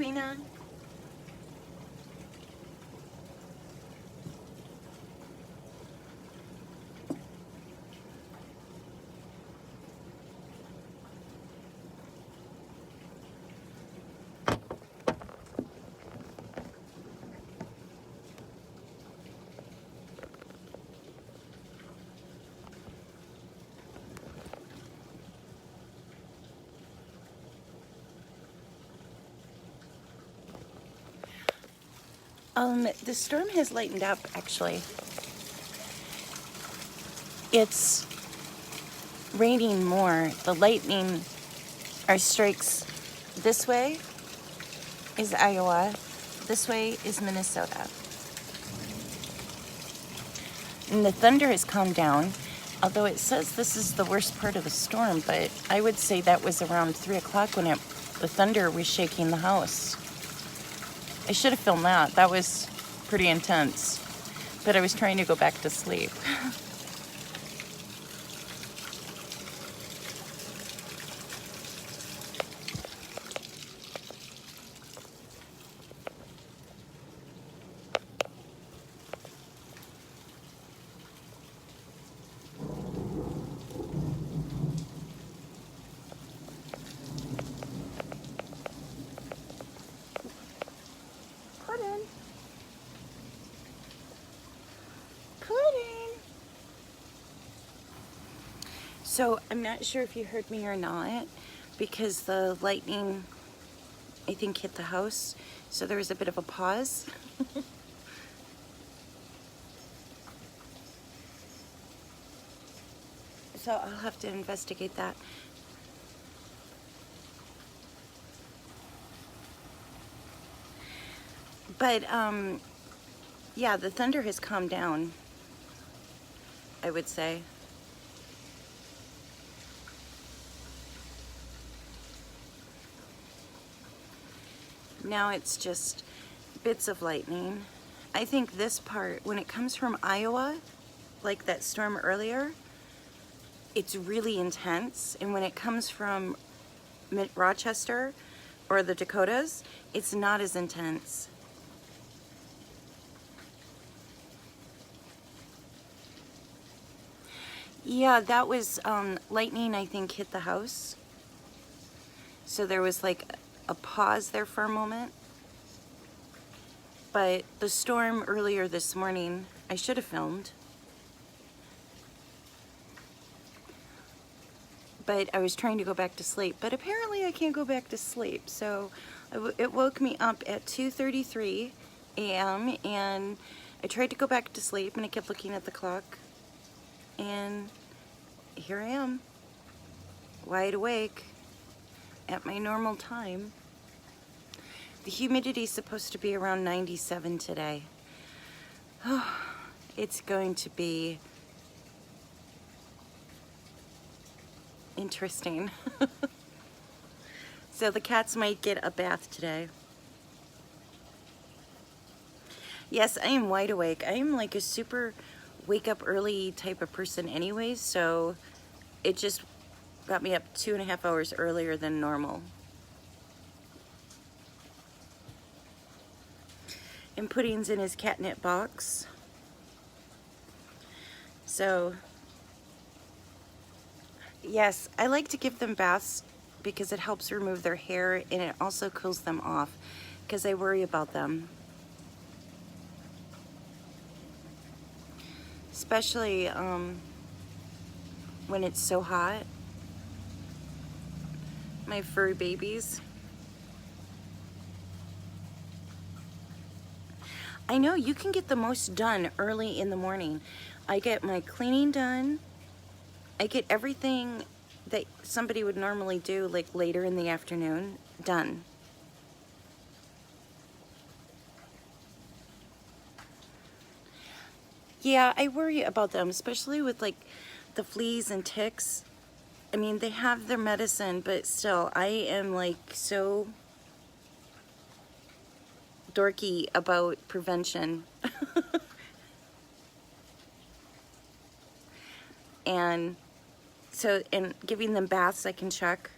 Queena. The storm has lightened up, actually. It's raining more. The lightning, our strikes this way is Iowa, this way is Minnesota. And the thunder has calmed down, although it says this is the worst part of the storm, but I would say that was around 3 o'clock when the thunder was shaking the house. I should have filmed that. That was pretty intense, but I was trying to go back to sleep. So I'm not sure if you heard me or not, because the lightning, I think, hit the house. So there was a bit of a pause. So I'll have to investigate that. But yeah, the thunder has calmed down, I would say. Now it's just bits of lightning. I think this part, when it comes from Iowa, like that storm earlier, it's really intense. And when it comes from Rochester or the Dakotas, it's not as intense. Yeah, that was lightning, I think, hit the house. So there was like a pause there for a moment. But the storm earlier this morning, I should have filmed. But I was trying to go back to sleep. But apparently I can't go back to sleep. So it woke me up at 2:33 a.m. and I tried to go back to sleep and I kept looking at the clock. And here I am, wide awake at my normal time. The humidity is supposed to be around 97 today. Oh, it's going to be interesting. So the cats might get a bath today. Yes, I am wide awake. I am like a super wake up early type of person anyways, so it just got me up 2.5 hours earlier than normal. And Pudding's in his catnip box. So, yes, I like to give them baths because it helps remove their hair and it also cools them off because I worry about them. Especially when it's so hot. My furry babies. I know you can get the most done early in the morning. I get my cleaning done. I get everything that somebody would normally do like later in the afternoon done. Yeah, I worry about them, especially with like the fleas and ticks. I mean, they have their medicine, but still, I am like so dorky about prevention. And so, and giving them baths, I can check.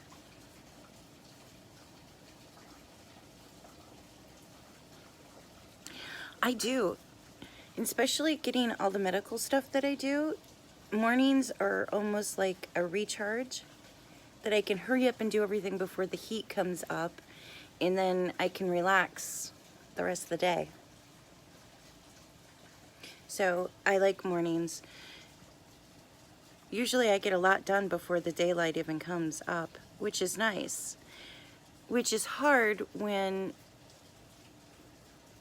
I do. Especially getting all the medical stuff that I do, mornings are almost like a recharge that I can hurry up and do everything before the heat comes up, and then I can relax the rest of the day. So I like mornings. Usually I get a lot done before the daylight even comes up, which is nice. Which is hard when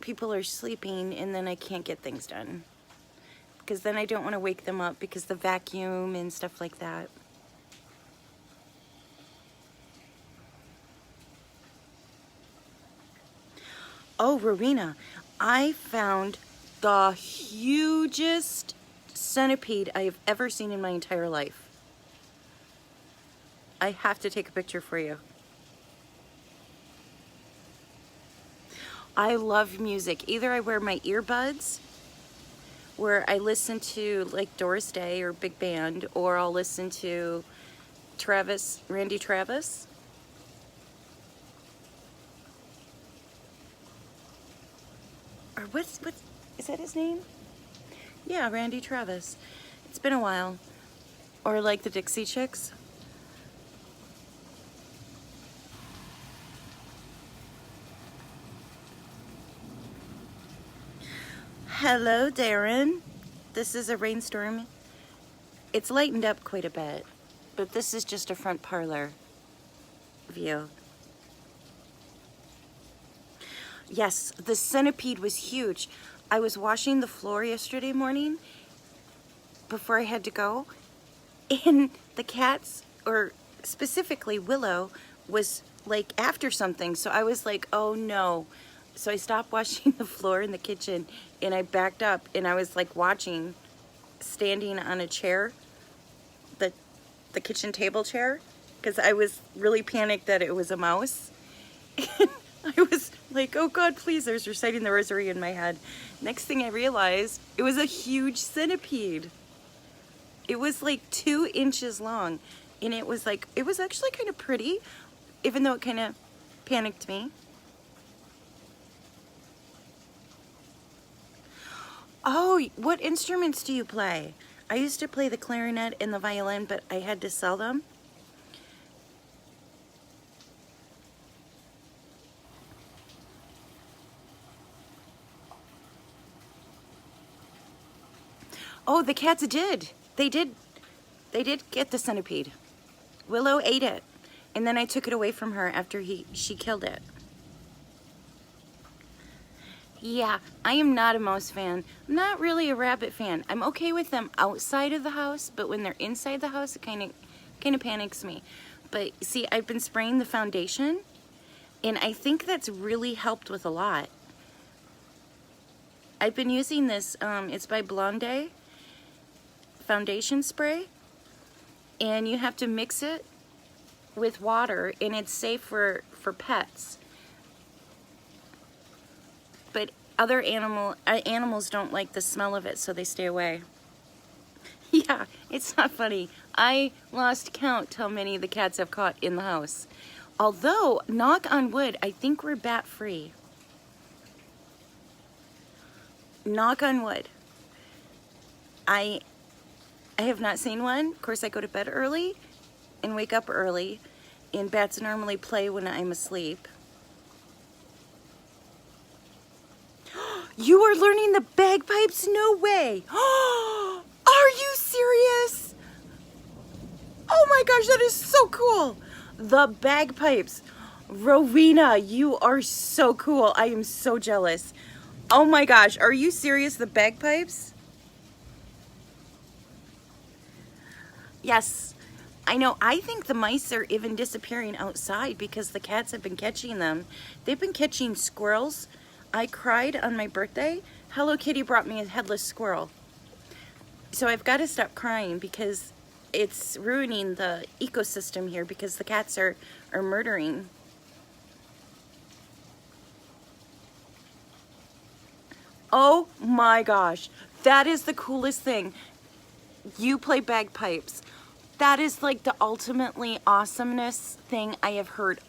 people are sleeping and then I can't get things done. Because then I don't want to wake them up because the vacuum and stuff like that. Oh, Rowena, I found the hugest centipede I have ever seen in my entire life. I have to take a picture for you. I love music. Either I wear my earbuds, where I listen to like Doris Day or Big Band, or I'll listen to Randy Travis. Or what's is that his name? Yeah, Randy Travis. It's been a while. Or like the Dixie Chicks. Hello, Darren. This is a rainstorm. It's lightened up quite a bit, but this is just a front parlor view. Yes, the centipede was huge. I was washing the floor yesterday morning before I had to go, and the cats, or specifically Willow, was like after something, so I was like, oh no. So I stopped washing the floor in the kitchen and I backed up and I was like watching, standing on a chair, the kitchen table chair, because I was really panicked that it was a mouse. I was like, oh God, please. I was reciting the rosary in my head. Next thing I realized, it was a huge centipede. It was like 2 inches long, and it was actually kind of pretty, even though it kind of panicked me. Oh, what instruments do you play? I used to play the clarinet and the violin, but I had to sell them. Oh, the cats did. They did get the centipede. Willow ate it, and then I took it away from her after she killed it. Yeah, I am not a mouse fan. I'm not really a rabbit fan. I'm okay with them outside of the house, but when they're inside the house, it kind of panics me. But see, I've been spraying the foundation, and I think that's really helped with a lot. I've been using this, it's by Blonde foundation spray, and you have to mix it with water, and it's safe for pets. But other animals don't like the smell of it, so they stay away. Yeah, it's not funny. I lost count how many the cats have caught in the house. Although, knock on wood, I think we're bat free. Knock on wood. I have not seen one. Of course, I go to bed early and wake up early, and bats normally play when I'm asleep. You are learning the bagpipes? No way. Are you serious? Oh my gosh, that is so cool. The bagpipes. Rowena, you are so cool. I am so jealous. Oh my gosh, are you serious? The bagpipes? Yes, I know. I think the mice are even disappearing outside because the cats have been catching them. They've been catching squirrels. I cried on my birthday. Hello Kitty brought me a headless squirrel. So I've got to stop crying because it's ruining the ecosystem here because the cats are murdering. Oh my gosh, that is the coolest thing. You play bagpipes. That is like the ultimately awesomeness thing I have heard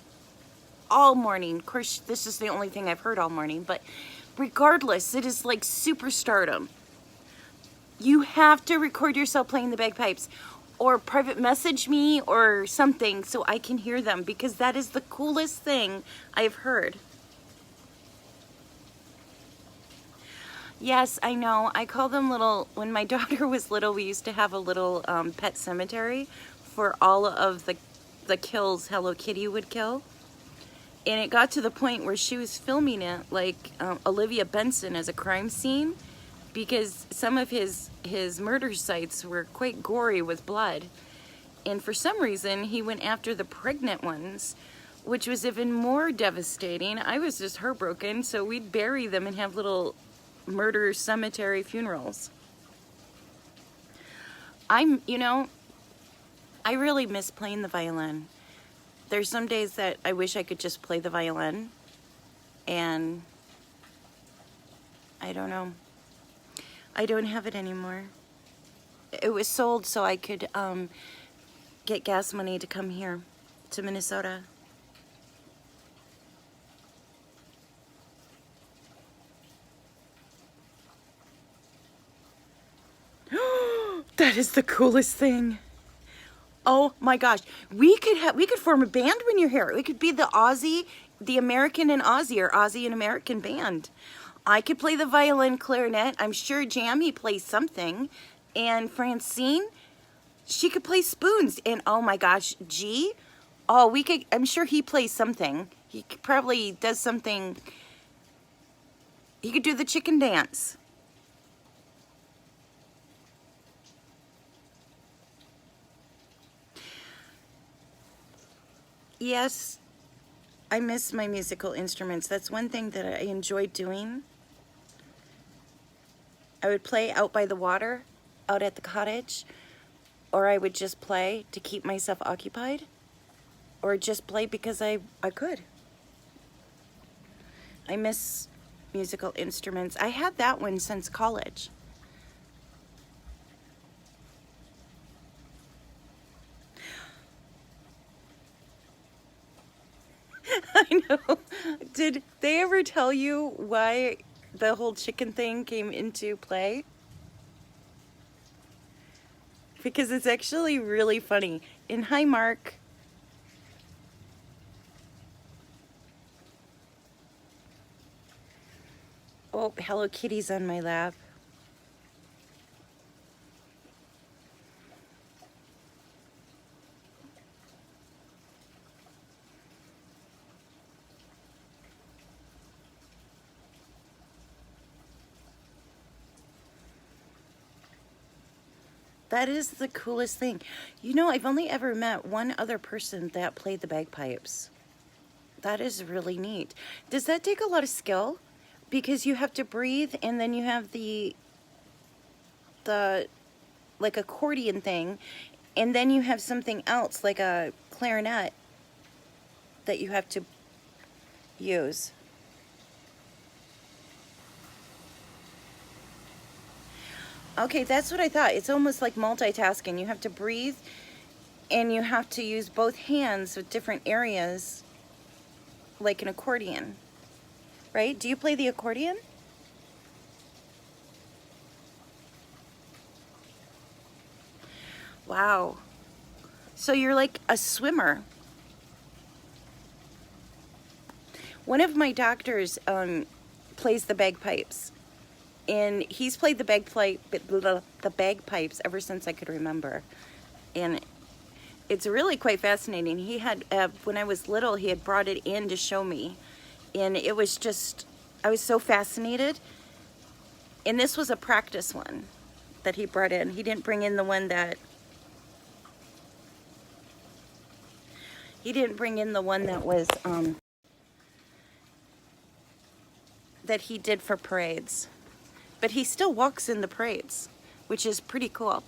all morning. Of course, this is the only thing I've heard all morning, but regardless, it is like superstardom. You have to record yourself playing the bagpipes, or private message me or something so I can hear them, because that is the coolest thing I've heard. Yes, I know. I call them little, when my daughter was little, we used to have a little pet cemetery for all of the kills Hello Kitty would kill. And it got to the point where she was filming it like Olivia Benson as a crime scene, because some of his murder sites were quite gory with blood. And for some reason, he went after the pregnant ones, which was even more devastating. I was just heartbroken, so we'd bury them and have little murder cemetery funerals. You know, I really miss playing the violin. There's some days that I wish I could just play the violin, and I don't know. I don't have it anymore. It was sold so I could get gas money to come here to Minnesota. That is the coolest thing. Oh my gosh, we could form a band when you're here. We could be the American and Aussie, or Aussie and American band. I could play the violin, clarinet. I'm sure Jamie plays something, and Francine, she could play spoons. And oh my gosh, G, oh, we could. I'm sure he plays something. He probably does something. He could do the chicken dance. Yes, I miss my musical instruments. That's one thing that I enjoyed doing. I would play out by the water, out at the cottage, or I would just play to keep myself occupied, or just play because I could. I miss musical instruments. I had that one since college. I know. Did they ever tell you why the whole chicken thing came into play? Because it's actually really funny. And hi, Mark. Oh, Hello Kitty's on my lap. That is the coolest thing. You know, I've only ever met one other person that played the bagpipes. That is really neat. Does that take a lot of skill? Because you have to breathe, and then you have the like accordion thing, and then you have something else like a clarinet that you have to use. Okay, that's what I thought. It's almost like multitasking. You have to breathe, and you have to use both hands with different areas, like an accordion, right? Do you play the accordion? Wow. So you're like a swimmer. One of my doctors plays the bagpipes. And he's played the bagpipes ever since I could remember. And it's really quite fascinating. He had, when I was little, he had brought it in to show me. And it was just, I was so fascinated. And this was a practice one that he brought in. He didn't bring in the one that, was, that he did for parades. But he still walks in the parades, which is pretty cool.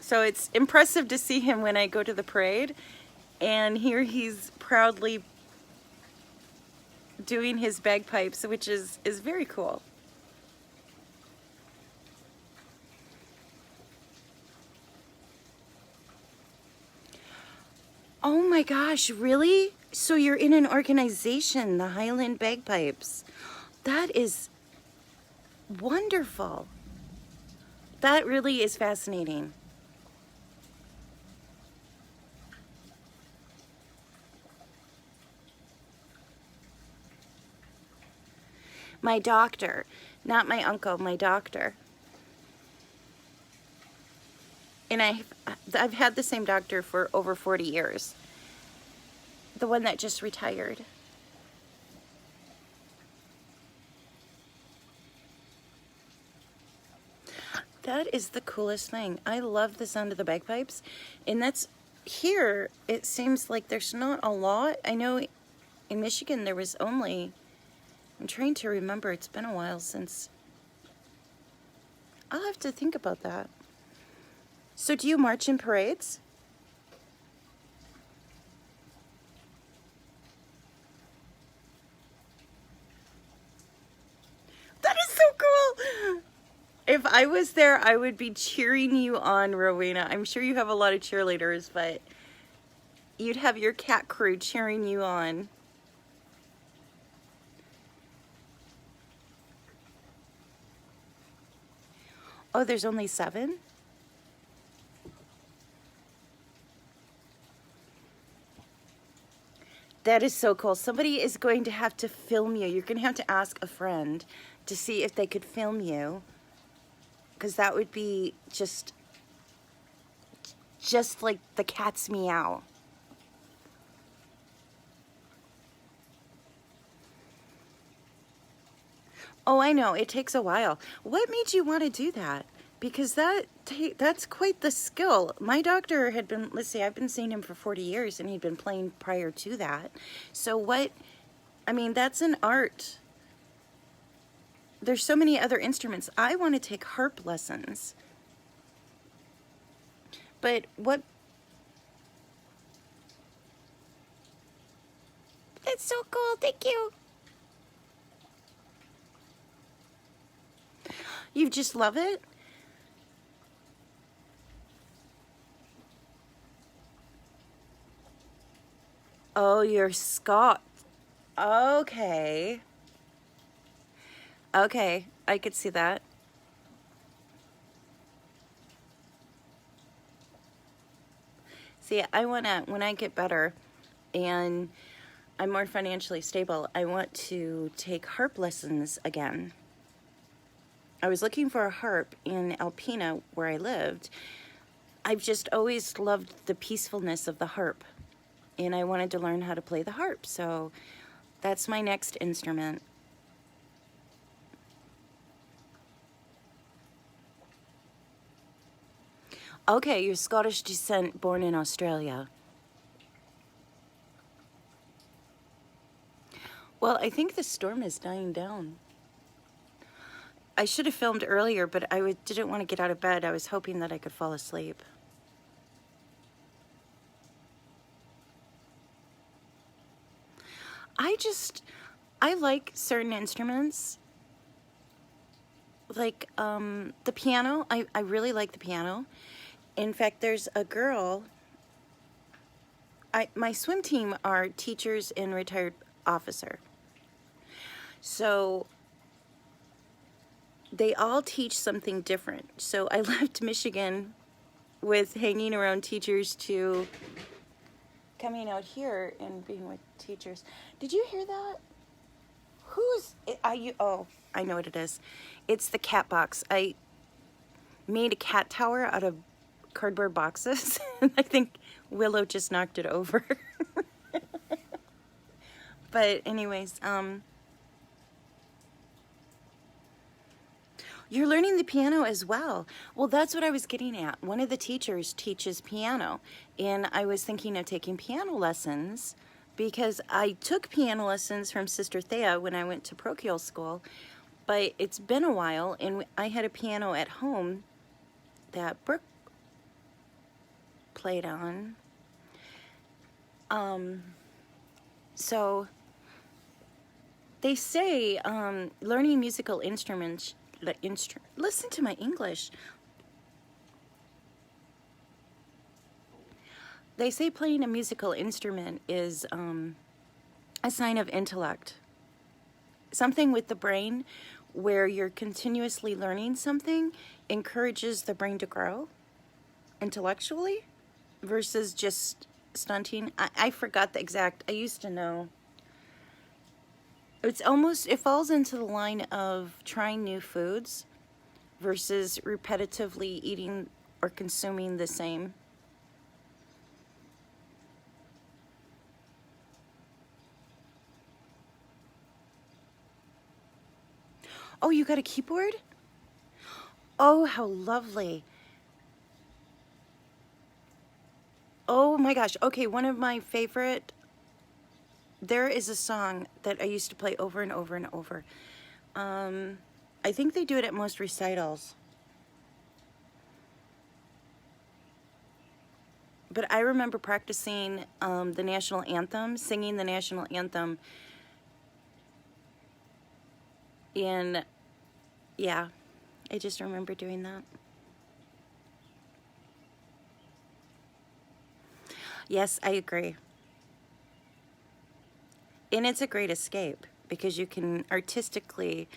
So it's impressive to see him when I go to the parade, and here he's proudly doing his bagpipes, which is very cool. Oh my gosh, really? So you're in an organization, the Highland Bagpipes. That is wonderful. That really is fascinating. My doctor, not my uncle, my doctor. And I've had the same doctor for over 40 years. The one that just retired. That is the coolest thing. I love the sound of the bagpipes. And that's here, it seems like there's not a lot. I know in Michigan there was only, I'm trying to remember, it's been a while since. I'll have to think about that. So do you march in parades? That is so cool. If I was there, I would be cheering you on, Rowena. I'm sure you have a lot of cheerleaders, but you'd have your cat crew cheering you on. Oh, there's only 7? That is so cool. Somebody is going to have to film you. You're going to have to ask a friend to see if they could film you, because that would be just like the cat's meow. Oh, I know. It takes a while. What made you want to do that? Because that's quite the skill. My doctor had been, let's see, I've been seeing him for 40 years, and he'd been playing prior to that. So I mean, that's an art. There's so many other instruments. I want to take harp lessons. But what? That's so cool. Thank you. You just love it? Oh, you're Scott. Okay. Okay, I could see that. See, I want to, when I get better and I'm more financially stable, I want to take harp lessons again. I was looking for a harp in Alpena where I lived. I've just always loved the peacefulness of the harp, and I wanted to learn how to play the harp, so that's my next instrument. Okay, you're Scottish descent, born in Australia. Well, I think the storm is dying down. I should have filmed earlier, but I didn't want to get out of bed. I was hoping that I could fall asleep. I like certain instruments. Like the piano. I really like the piano. In fact, there's a girl. My swim team are teachers and retired officer. So they all teach something different. So I left Michigan with hanging around teachers to coming out here and being with teachers. Did you hear that? Oh, I know what it is. It's the cat box. I made a cat tower out of cardboard boxes. I think Willow just knocked it over. But anyways, you're learning the piano as well. Well, that's what I was getting at. One of the teachers teaches piano, and I was thinking of taking piano lessons because I took piano lessons from Sister Thea when I went to parochial school, but it's been a while, and I had a piano at home that Brooke played on. So they say learning musical instruments, listen to my English. They say playing a musical instrument is a sign of intellect. Something with the brain where you're continuously learning something encourages the brain to grow intellectually versus just stunting. I forgot the exact, I used to know. It's almost, it falls into the line of trying new foods versus repetitively eating or consuming the same. Oh, you got a keyboard? Oh, how lovely. Oh my gosh. Okay, one of my favorite, there is a song that I used to play over and over and over. I think they do it at most recitals. But I remember practicing the national anthem, singing the national anthem. And yeah, I just remember doing that. Yes, I agree. And it's a great escape because you can artistically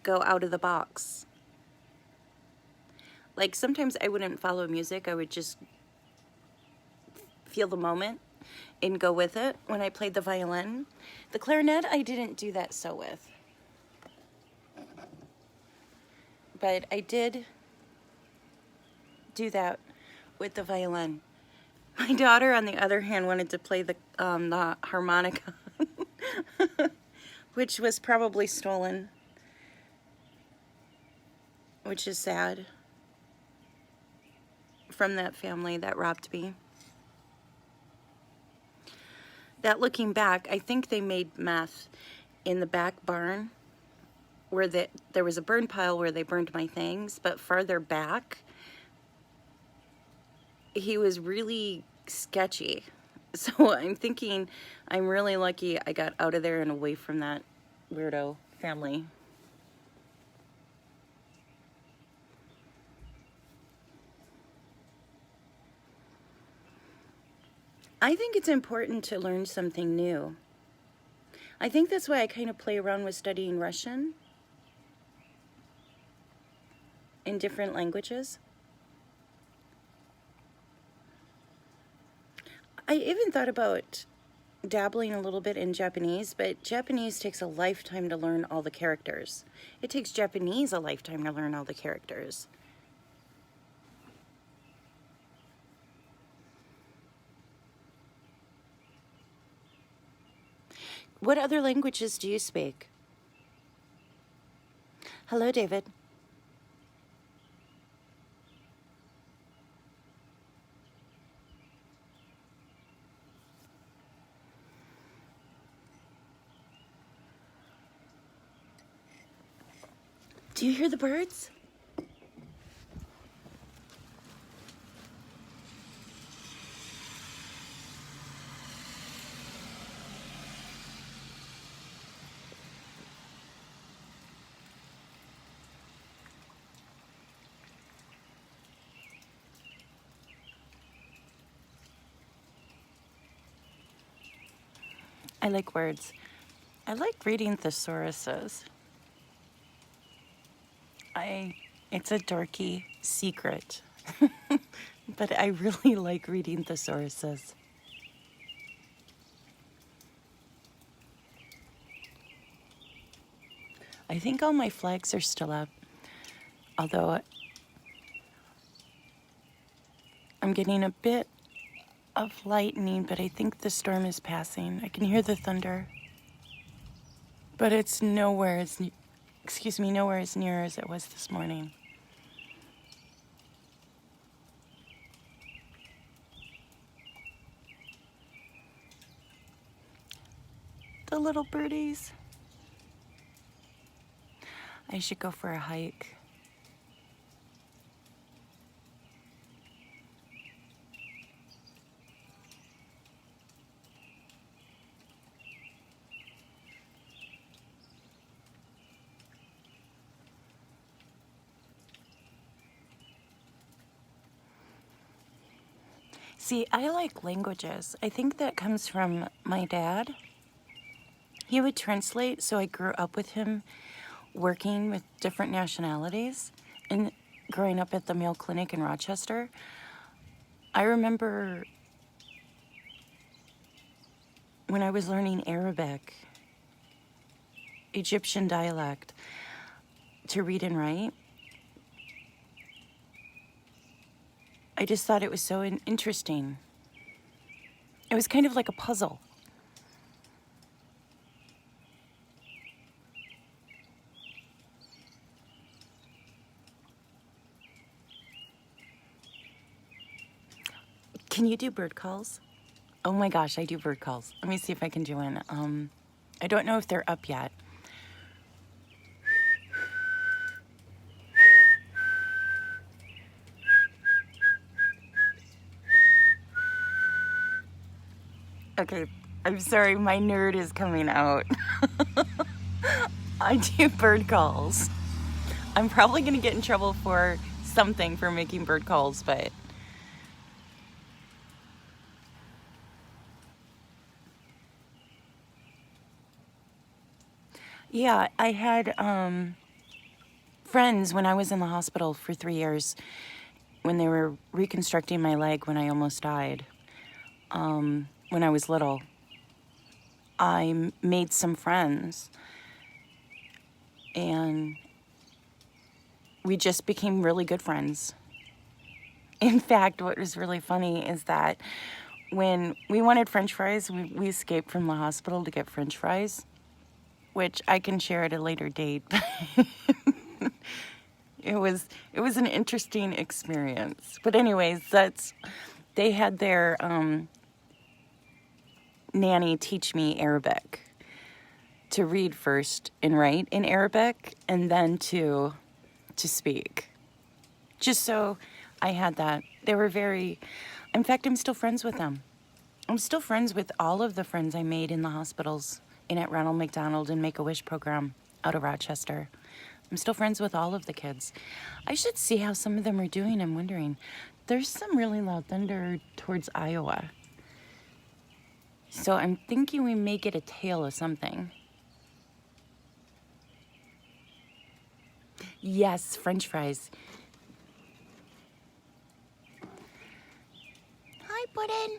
go out of the box. Like sometimes I wouldn't follow music, I would just feel the moment and go with it when I played the violin. The clarinet, I didn't do that so with. But I did do that with the violin. My daughter, on the other hand, wanted to play the harmonica, which was probably stolen, which is sad, from that family that robbed me. That, looking back, I think they made meth in the back barn where there was a burn pile where they burned my things, but farther back, he was really sketchy. So I'm thinking I'm really lucky I got out of there and away from that weirdo family. I think it's important to learn something new. I think that's why I kind of play around with studying Russian in different languages. I even thought about dabbling a little bit in Japanese, but Japanese takes a lifetime to learn all the characters. It takes Japanese a lifetime to learn all the characters. What other languages do you speak? Hello, David. Do you hear the birds? I like words. I like reading thesauruses. It's a dorky secret, but I really like reading thesauruses. I think all my flags are still up, although I'm getting a bit of lightning, but I think the storm is passing. I can hear the thunder, but it's nowhere as near as it was this morning. The little birdies. I should go for a hike. See, I like languages. I think that comes from my dad. He would translate, so I grew up with him working with different nationalities. And growing up at the Mayo Clinic in Rochester, I remember when I was learning Arabic, Egyptian dialect, to read and write, I just thought it was so interesting. It was kind of like a puzzle. Can you do bird calls? Oh my gosh, I do bird calls. Let me see if I can do one. I don't know if they're up yet. Okay, I'm sorry, my nerd is coming out. I do bird calls. I'm probably gonna get in trouble for something for making bird calls, but yeah, I had friends when I was in the hospital for 3 years when they were reconstructing my leg when I almost died. When I was little, I made some friends and we just became really good friends. In fact, what was really funny is that when we wanted French fries, we escaped from the hospital to get French fries, which I can share at a later date. It was an interesting experience. But anyways, they had their nanny teach me Arabic, to read first and write in Arabic, and then to speak. Just so I had that. They were in fact, I'm still friends with them. I'm still friends with all of the friends I made in the hospitals and at Ronald McDonald and Make-A-Wish program out of Rochester. I'm still friends with all of the kids. I should see how some of them are doing. I'm wondering. There's some really loud thunder towards Iowa. So I'm thinking we may get a tail of something. Yes, French fries. Hi, Puddin'.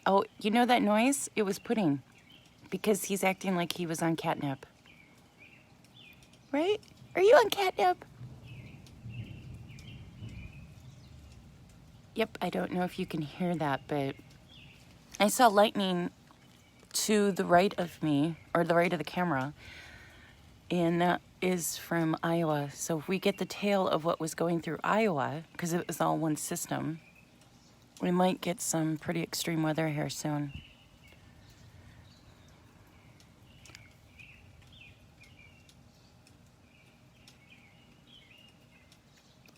Oh, you know that noise? It was Pudding. Because he's acting like he was on catnip. Right? Are you on catnip? Yep, I don't know if you can hear that, but I saw lightning to the right of me, or the right of the camera, and that is from Iowa. So if we get the tail of what was going through Iowa, because it was all one system, we might get some pretty extreme weather here soon.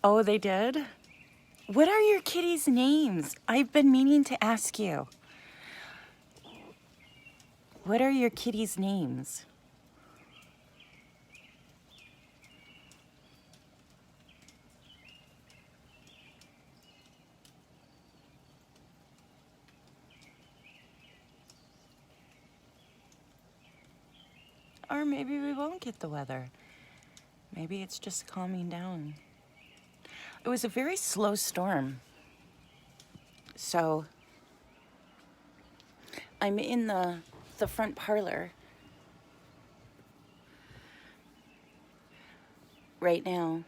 Oh, they did? What are your kitties' names? I've been meaning to ask you. What are your kitties' names? Or maybe we won't get the weather. Maybe it's just calming down. It was a very slow storm. So I'm in the front parlor right now.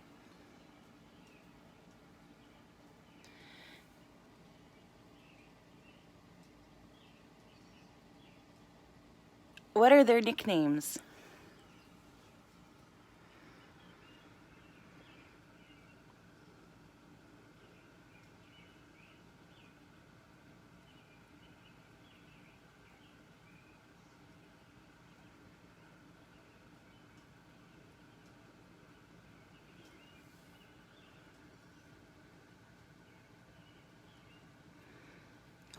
What are their nicknames?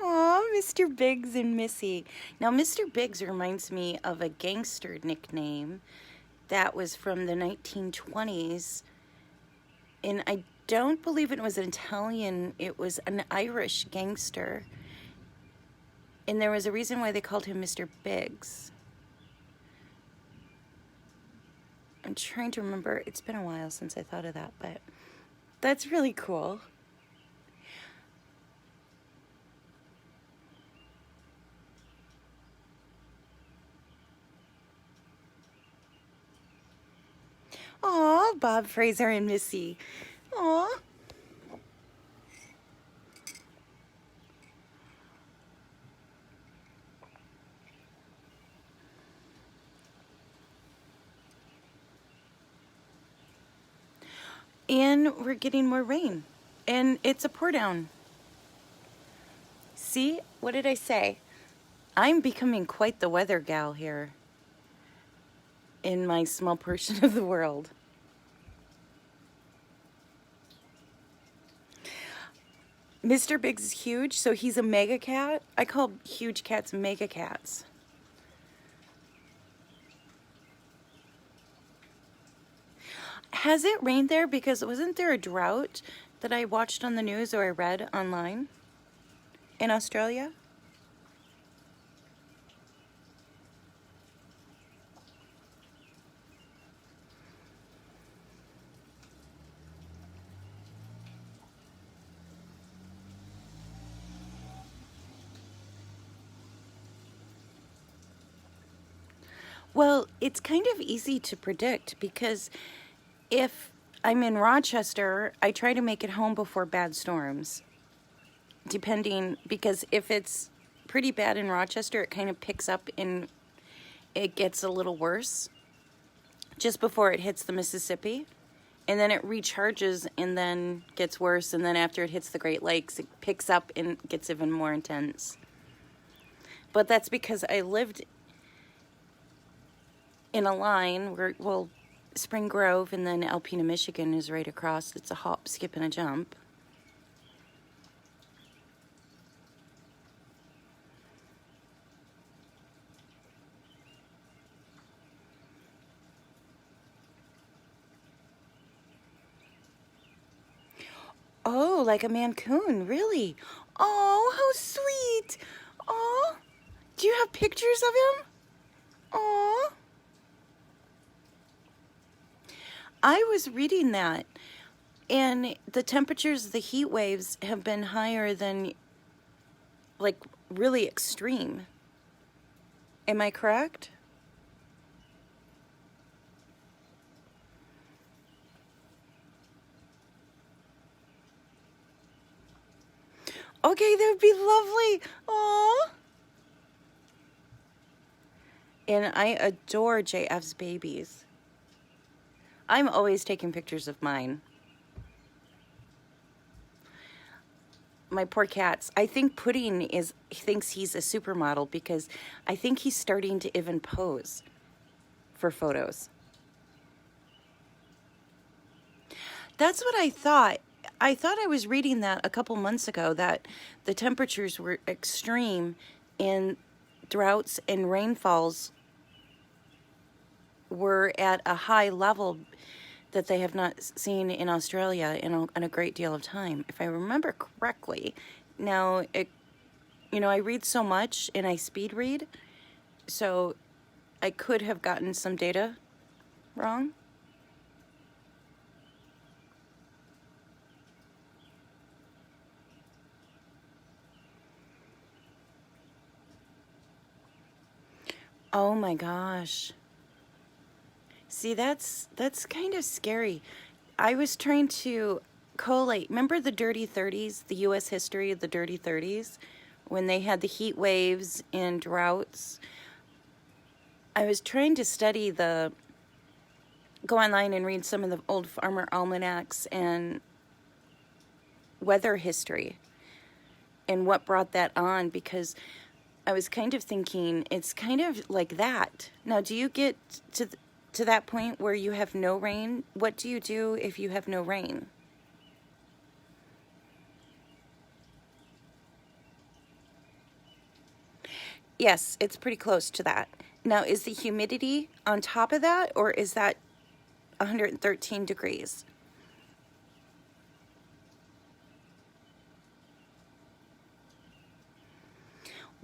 Aw, Mr. Biggs and Missy. Now, Mr. Biggs reminds me of a gangster nickname that was from the 1920s. And I don't believe it was an Italian, it was an Irish gangster And there was a reason why they called him Mr. Biggs. I'm trying to remember. It's been a while since I thought of that, but that's really cool. Aw, Bob Fraser and Missy. Aw. And we're getting more rain. And it's a pour down. See? What did I say? I'm becoming quite the weather gal here in my small portion of the world. Mr. Biggs is huge, so he's a mega cat. I call huge cats mega cats. Has it rained there? Because wasn't there a drought that I watched on the news or I read online in Australia? Well, it's kind of easy to predict because if I'm in Rochester, I try to make it home before bad storms. Depending, because if it's pretty bad in Rochester, it kind of picks up and it gets a little worse just before it hits the Mississippi. And then it recharges and then gets worse. And then after it hits the Great Lakes, it picks up and gets even more intense. But that's because I lived in a line where, well, Spring Grove and then Alpena, Michigan is right across. It's a hop, skip, and a jump. Oh, like a Mancoon, really? Oh, how sweet. Oh, do you have pictures of him? Oh. I was reading that, and the temperatures, the heat waves have been higher than, like, really extreme. Am I correct? Okay, that would be lovely. Aww. And I adore JF's babies. I'm always taking pictures of mine. My poor cats. I think Pudding thinks he's a supermodel because I think he's starting to even pose for photos. That's what I thought. I thought I was reading that a couple months ago that the temperatures were extreme and droughts and rainfalls were at a high level that they have not seen in Australia in a great deal of time, if I remember correctly. Now, I read so much and I speed read, so I could have gotten some data wrong. Oh my gosh. See, that's kind of scary. I was trying to collate. Remember the Dirty 30s, the U.S. history of the Dirty 30s, when they had the heat waves and droughts? I was trying to go online and read some of the old farmer almanacs and weather history and what brought that on, because I was kind of thinking it's kind of like that. Now, do you get to that point where you have no rain? What do you do if you have no rain? Yes, it's pretty close to that. Now, is the humidity on top of that, or is that 113 degrees?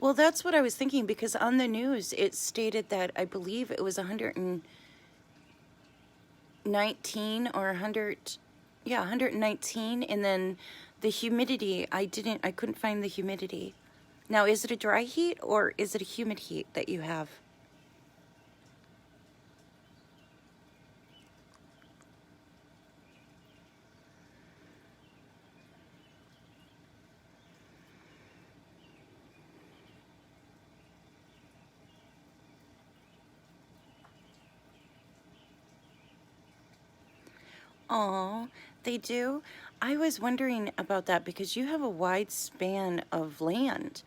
Well, that's what I was thinking, because on the news it stated that I believe it was 119 or 100, yeah, 119, and then the humidity, I couldn't find the humidity. Now, is it a dry heat or is it a humid heat that you have? Oh, they do? I was wondering about that because you have a wide span of land.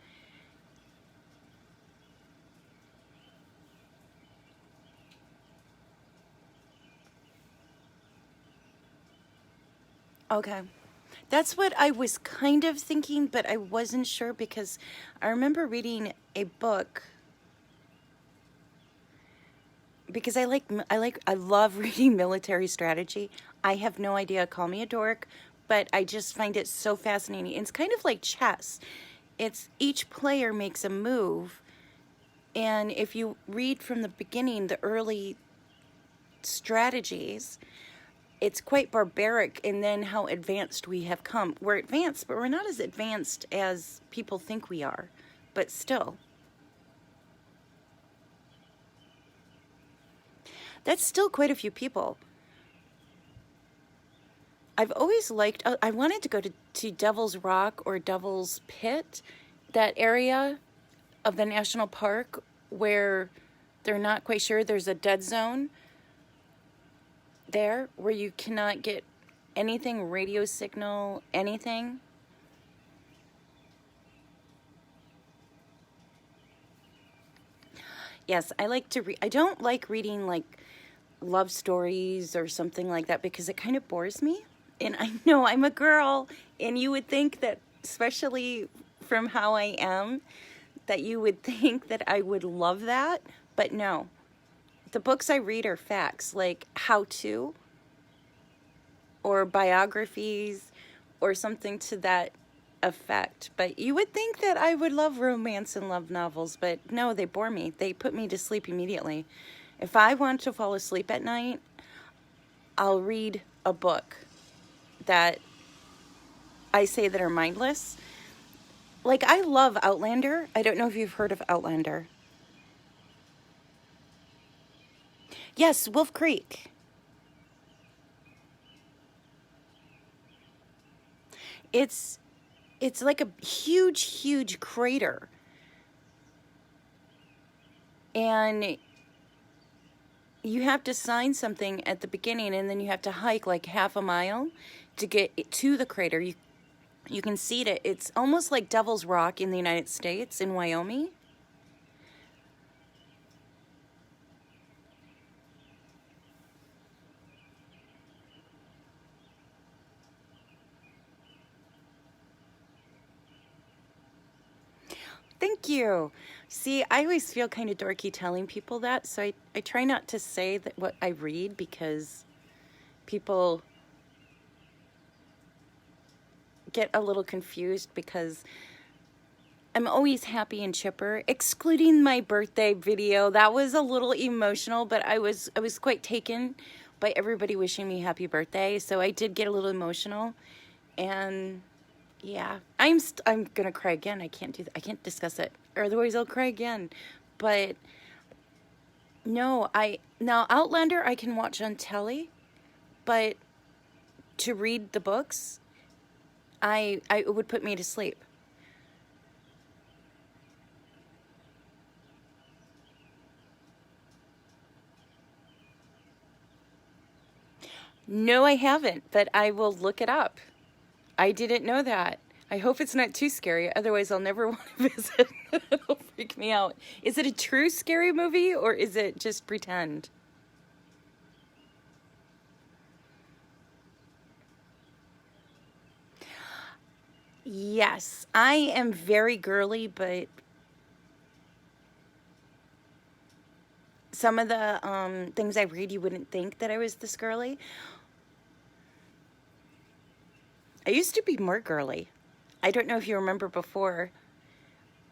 Okay. That's what I was kind of thinking, but I wasn't sure because I remember reading a book, because I love reading military strategy. I have no idea, call me a dork, but I just find it so fascinating. It's kind of like chess. It's each player makes a move, and if you read from the beginning the early strategies, it's quite barbaric, and then how advanced we have come. We're advanced, but we're not as advanced as people think we are, but still. That's still quite a few people. I've always liked, I wanted to go to Devil's Rock or Devil's Pit, that area of the national park where they're not quite sure, there's a dead zone there where you cannot get anything, radio signal, anything. Yes, I like to read. I don't like reading like love stories or something like that because it kind of bores me. And I know I'm a girl, and you would think that, especially from how I am, that you would think that I would love that, but no. The books I read are facts, like how to, or biographies, or something to that effect. But you would think that I would love romance and love novels, but no, they bore me. They put me to sleep immediately. If I want to fall asleep at night, I'll read a book that I say that are mindless. Like, I love Outlander. I don't know if you've heard of Outlander. Yes, Wolf Creek. It's like a huge crater. And you have to sign something at the beginning, and then you have to hike like half a mile to get to the crater. You can see it. It's almost like Devil's Rock in the United States, in Wyoming. Thank you. See, I always feel kind of dorky telling people that, so I try not to say that what I read, because people get a little confused, because I'm always happy and chipper, excluding my birthday video. That was a little emotional, but I was quite taken by everybody wishing me happy birthday, so I did get a little emotional. And yeah, I'm gonna cry again. I can't do that. I can't discuss it, or otherwise I'll cry again. But no, now Outlander I can watch on telly, but to read the books, it would put me to sleep. No, I haven't, but I will look it up. I didn't know that. I hope it's not too scary, otherwise I'll never want to visit. It'll freak me out. Is it a true scary movie, or is it just pretend? Yes, I am very girly, but some of the things I read, you wouldn't think that I was this girly. I used to be more girly. I don't know if you remember before.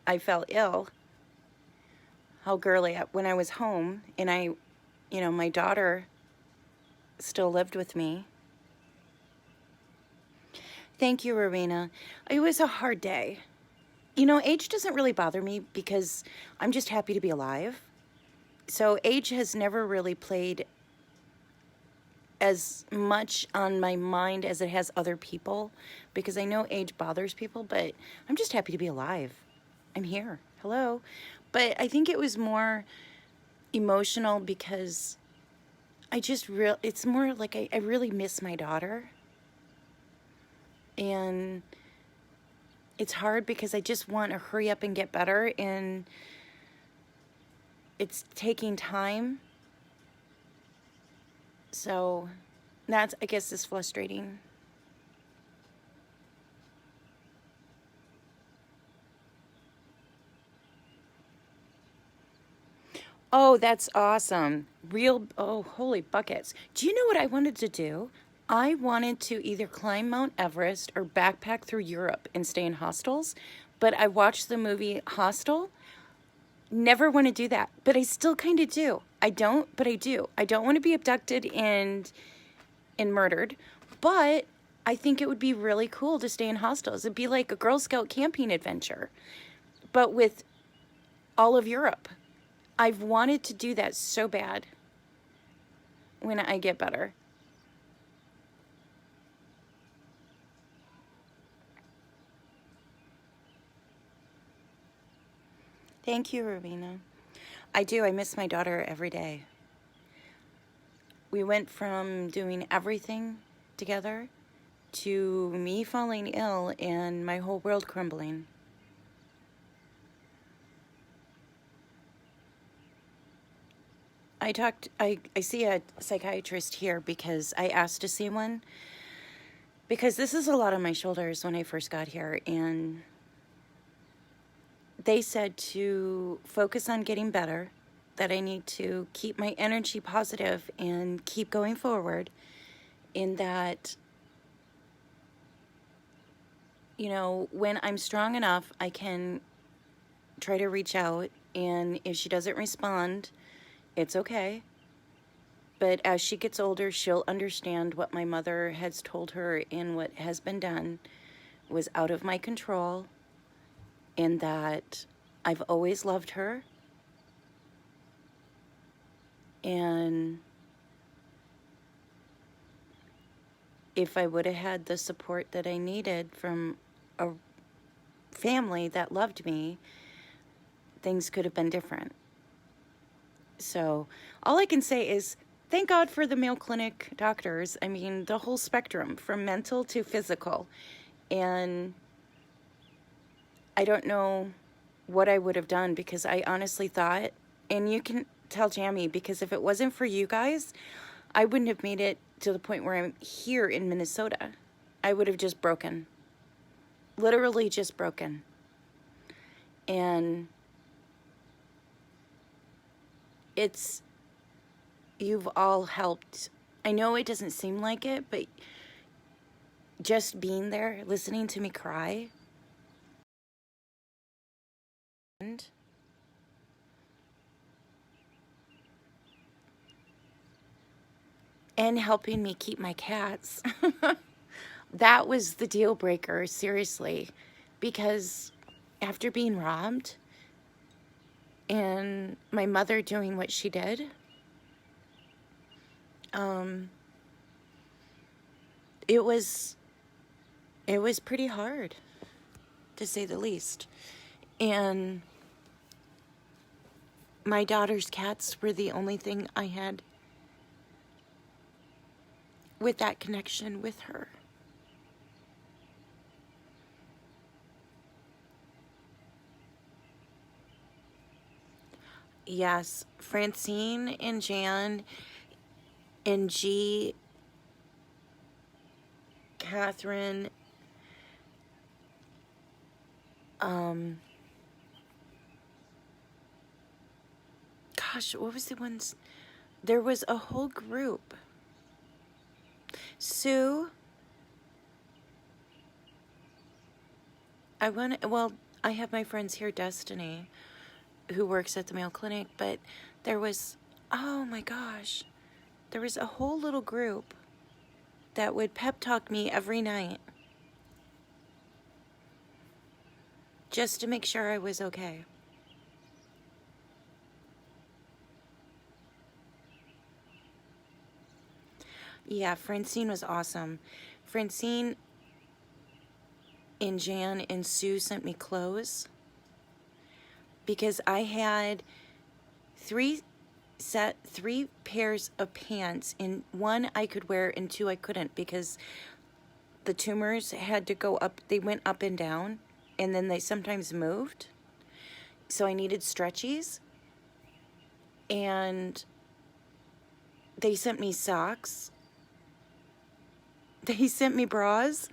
I fell ill, how girly, when I was home and my daughter still lived with me. Thank you, Rowena. It was a hard day. Age doesn't really bother me because I'm just happy to be alive. So age has never really played as much on my mind as it has other people, because I know age bothers people, but I'm just happy to be alive. I'm here. Hello. But I think it was more emotional because it's more like I really miss my daughter. And it's hard because I just want to hurry up and get better, and it's taking time. So that's, I guess, is frustrating. Oh, that's awesome. Oh, holy buckets. Do you know what I wanted to do? I wanted to either climb Mount Everest or backpack through Europe and stay in hostels. But I watched the movie Hostel. Never want to do that, but I still kind of do. I don't, but I do. I don't want to be abducted and murdered, but I think it would be really cool to stay in hostels. It'd be like a Girl Scout camping adventure, but with all of Europe. I've wanted to do that so bad when I get better. Thank you, Rowena. I do. I miss my daughter every day. We went from doing everything together to me falling ill and my whole world crumbling. I see a psychiatrist here because I asked to see one, because this is a lot on my shoulders when I first got here, and they said to focus on getting better, that I need to keep my energy positive and keep going forward, in that, when I'm strong enough, I can try to reach out, and if she doesn't respond, it's okay. But as she gets older, she'll understand what my mother has told her and what has been done was out of my control, and that I've always loved her. And if I would have had the support that I needed from a family that loved me, things could have been different. So all I can say is thank God for the Mayo Clinic doctors. I mean, the whole spectrum from mental to physical. And I don't know what I would have done, because I honestly thought, and you can tell Jamie, because if it wasn't for you guys, I wouldn't have made it to the point where I'm here in Minnesota. I would have just broken. Literally just broken. And you've all helped. I know it doesn't seem like it, but just being there, listening to me cry, and helping me keep my cats. That was the deal breaker, seriously, because after being robbed and my mother doing what she did, it was pretty hard, to say the least. And my daughter's cats were the only thing I had with that connection with her. Yes, Francine and Jan and G, Catherine, gosh, what was the ones? There was a whole group. Sue, I have my friends here, Destiny, who works at the Mayo Clinic, but there was, oh my gosh, there was a whole little group that would pep talk me every night just to make sure I was okay. Yeah, Francine was awesome. Francine and Jan and Sue sent me clothes because I had three pairs of pants, and one I could wear and two I couldn't because the tumors had to go up. They went up and down, and then they sometimes moved. So I needed stretchies, and they sent me socks. They sent me bras.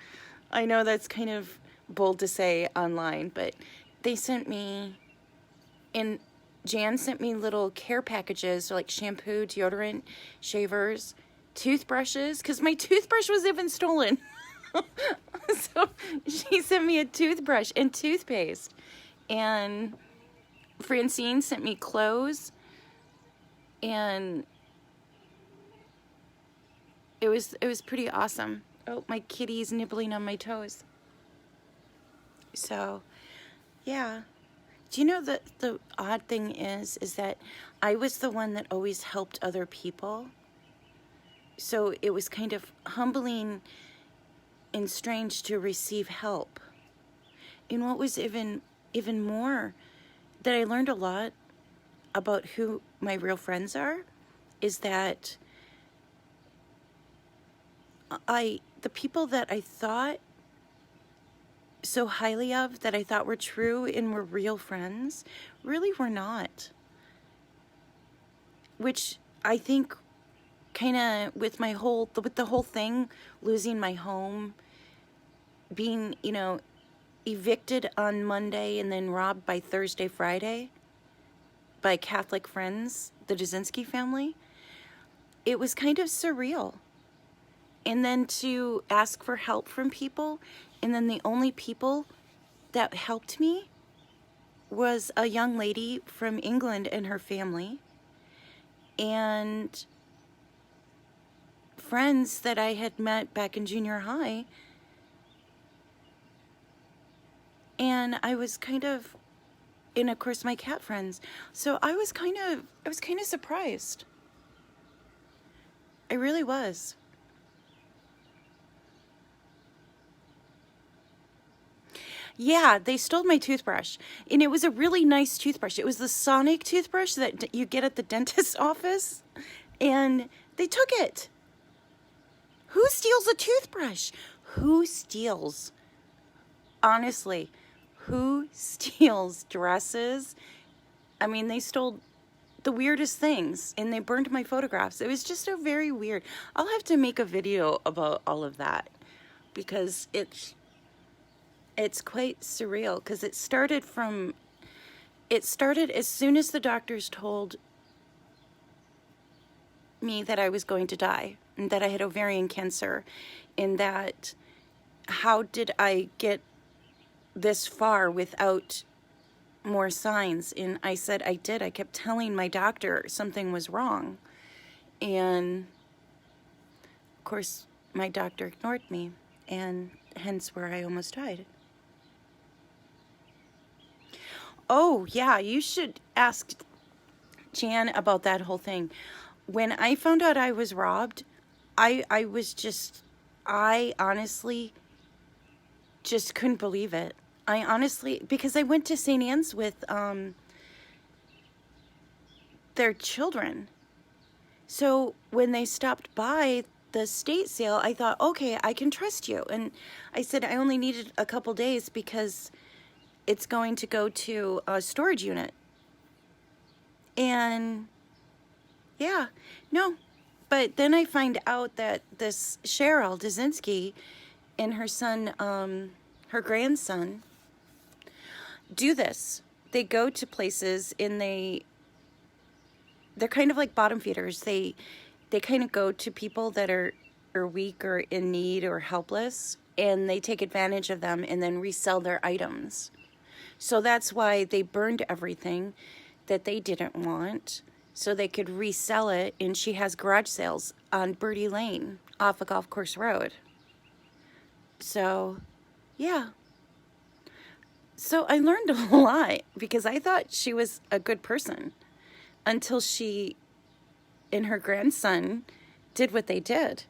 I know that's kind of bold to say online, but they sent me, and Jan sent me little care packages, like shampoo, deodorant, shavers, toothbrushes, because my toothbrush was even stolen. So she sent me a toothbrush and toothpaste. And Francine sent me clothes, and it was pretty awesome. Oh, my kitty's nibbling on my toes. So, yeah. Do you know that the odd thing is that I was the one that always helped other people? So it was kind of humbling and strange to receive help. And what was even more, that I learned a lot about who my real friends are, is that the people that I thought so highly of, that I thought were true and were real friends, really were not. Which I think kind of with the whole thing, losing my home, being, evicted on Monday and then robbed by Thursday, Friday by Catholic friends, the Dzinski family, it was kind of surreal. And then to ask for help from people, and then the only people that helped me was a young lady from England and her family, and friends that I had met back in junior high. And I was kind of, and of course my cat friends. So I was kind of surprised. I really was. Yeah, they stole my toothbrush, and it was a really nice toothbrush. It was the Sonic toothbrush that you get at the dentist's office, and they took it. Who steals a toothbrush? Who steals? Honestly, who steals dresses? I mean, they stole the weirdest things, and they burned my photographs. It was just a very weird. I'll have to make a video about all of that, because it's quite surreal, because it started as soon as the doctors told me that I was going to die, and that I had ovarian cancer, and that how did I get this far without more signs? And I said I did. I kept telling my doctor something was wrong, and of course my doctor ignored me, and hence where I almost died. Oh, yeah, you should ask Jan about that whole thing. When I found out I was robbed, I honestly just couldn't believe it. Because I went to St. Anne's with their children. So when they stopped by the estate sale, I thought, okay, I can trust you. And I said I only needed a couple days because it's going to go to a storage unit. And yeah, no. But then I find out that this Cheryl Dzinski and her son, her grandson, do this. They go to places, and they're kind of like bottom feeders. They kind of go to people that are weak or in need or helpless, and they take advantage of them and then resell their items. So that's why they burned everything that they didn't want so they could resell it. And she has garage sales on Birdie Lane off of Golf Course Road. So, yeah. So I learned a lot because I thought she was a good person until she and her grandson did what they did.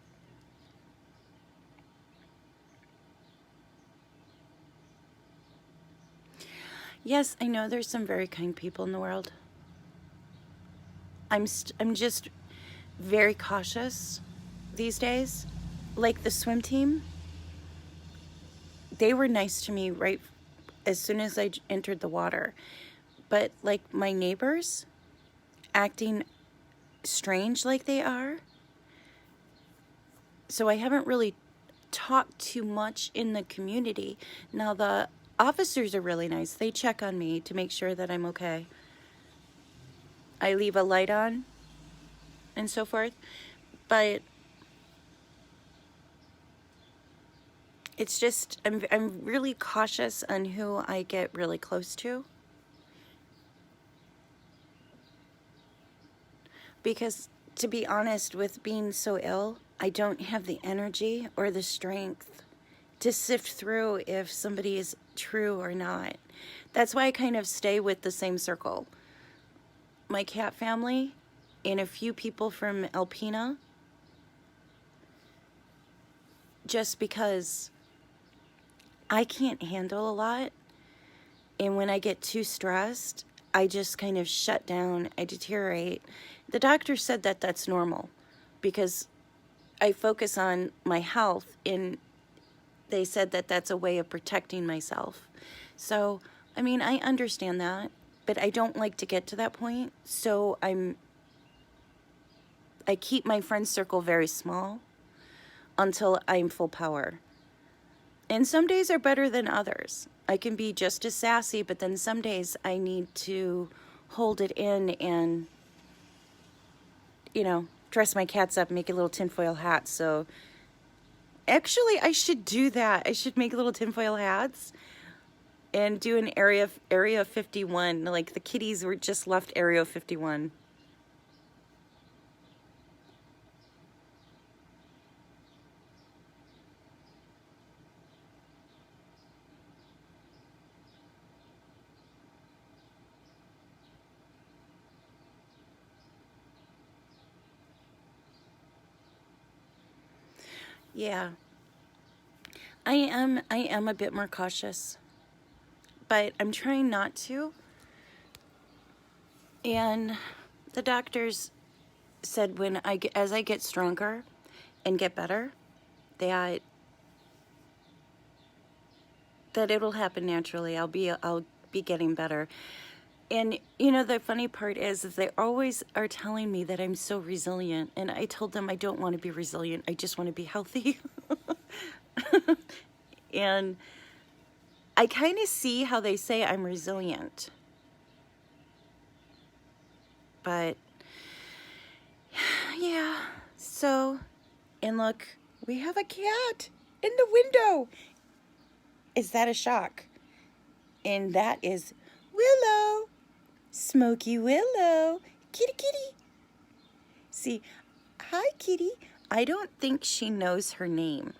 Yes, I know there's some very kind people in the world. I'm just very cautious these days. Like the swim team, they were nice to me right as soon as I entered the water. But like my neighbors acting strange like they are. So I haven't really talked too much in the community. Now the officers are really nice. They check on me to make sure that I'm okay. I leave a light on and so forth. But it's just, I'm really cautious on who I get really close to. Because to be honest, with being so ill, I don't have the energy or the strength to sift through if somebody is true or not. That's why I kind of stay with the same circle. My cat family and a few people from Alpena, just because I can't handle a lot. And when I get too stressed, I just kind of shut down. I deteriorate. The doctor said that that's normal because I focus on my health, and they said that that's a way of protecting myself. So, I mean, I understand that, but I don't like to get to that point. So I keep my friend circle very small until I'm full power. And some days are better than others. I can be just as sassy, but then some days I need to hold it in and, dress my cats up, make a little tinfoil hat. So actually, I should do that. I should make little tinfoil hats and do an Area 51. Like the kitties were just left Area 51. Yeah. I am a bit more cautious, but I'm trying not to. And the doctors said as I get stronger and get better, that it'll happen naturally. I'll be getting better. And the funny part is they always are telling me that I'm so resilient, and I told them I don't want to be resilient. I just want to be healthy. And I kind of see how they say I'm resilient. But yeah, so, and look, we have a cat in the window. Is that a shock? And that is Willow, Smoky Willow, kitty kitty. See, hi kitty. I don't think she knows her name.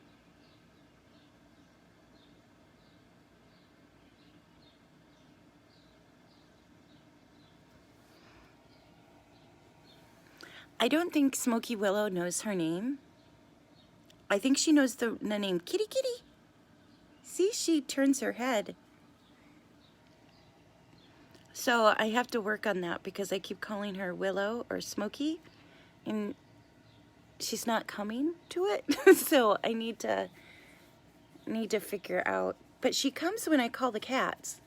I don't think Smoky Willow knows her name. I think she knows the name Kitty Kitty. See, she turns her head. So I have to work on that because I keep calling her Willow or Smoky, and she's not coming to it. So I need to figure out. But she comes when I call the cats.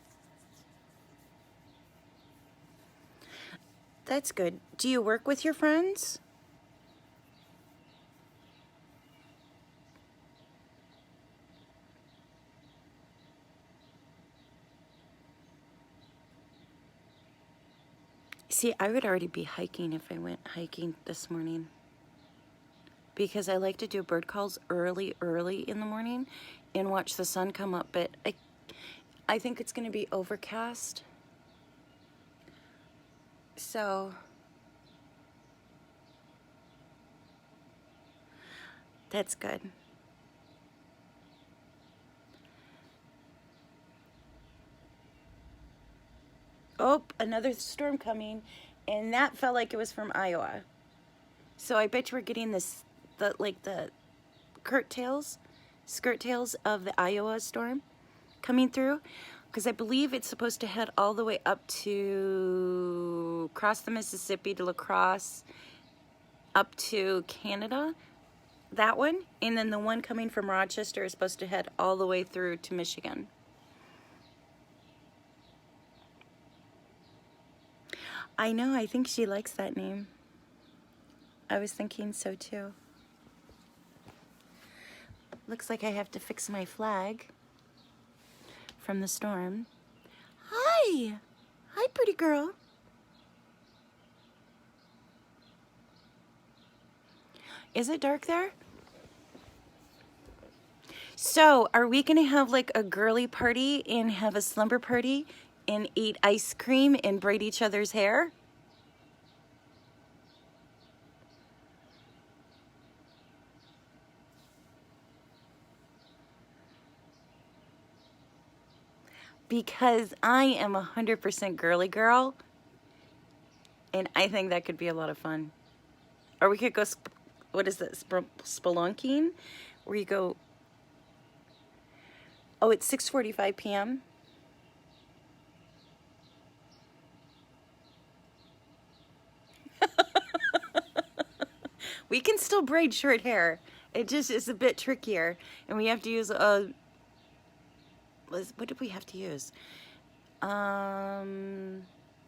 That's good. Do you work with your friends? See, I would already be hiking if I went hiking this morning, because I like to do bird calls early in the morning and watch the sun come up. But I think it's going to be overcast. So that's good. Oh, another storm coming, and that felt like it was from Iowa. So I bet you we're getting this, the skirt tails of the Iowa storm coming through, because I believe it's supposed to head all the way up to cross the Mississippi to La Crosse, up to Canada, that one, and then the one coming from Rochester is supposed to head all the way through to Michigan. I know, I think she likes that name. I was thinking so too. Looks like I have to fix my flag from the storm. Hi! Hi, pretty girl. Is it dark there? So, are we gonna have like a girly party and have a slumber party and eat ice cream and braid each other's hair? Because I am 100% girly girl, and I think that could be a lot of fun. Or we could go, what is it, spelunking? Where you go, oh, it's 6:45 p.m. We can still braid short hair. It just is a bit trickier, and we have to use a, what did we have to use?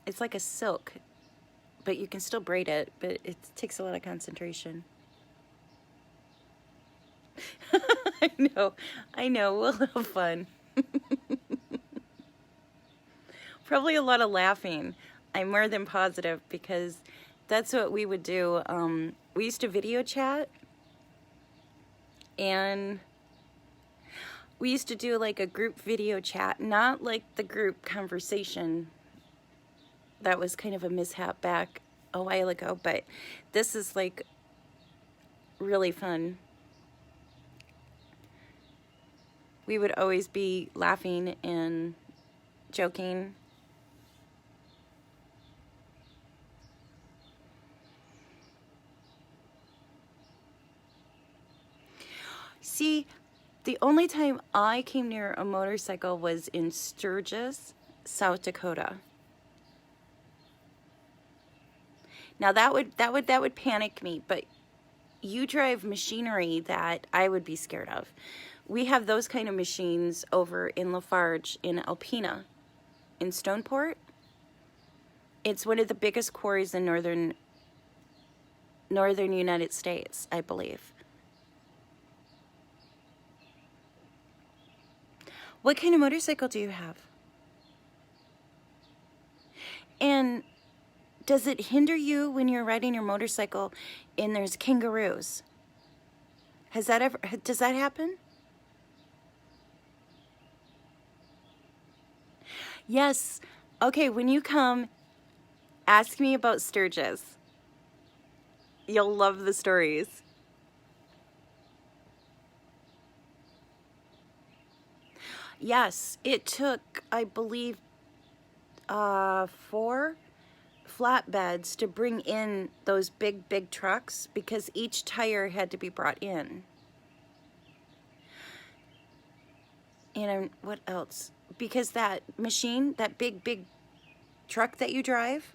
It's like a silk, but you can still braid it, but it takes a lot of concentration. I know, we'll have fun. Probably a lot of laughing. I'm more than positive, because that's what we would do. We used to video chat, and we used to do like a group video chat, not like the group conversation. That was kind of a mishap back a while ago, but this is like really fun. We would always be laughing and joking. See, the only time I came near a motorcycle was in Sturgis, South Dakota. Now that would panic me, but you drive machinery that I would be scared of. We have those kind of machines over in Lafarge, in Alpena, in Stoneport. It's one of the biggest quarries in northern United States, I believe. What kind of motorcycle do you have? And does it hinder you when you're riding your motorcycle and there's kangaroos? Does that happen? Yes. Okay, when you come, ask me about Sturgis. You'll love the stories. Yes, it took, I believe, 4 flatbeds to bring in those big trucks, because each tire had to be brought in. And what else? Because that machine, that big truck that you drive,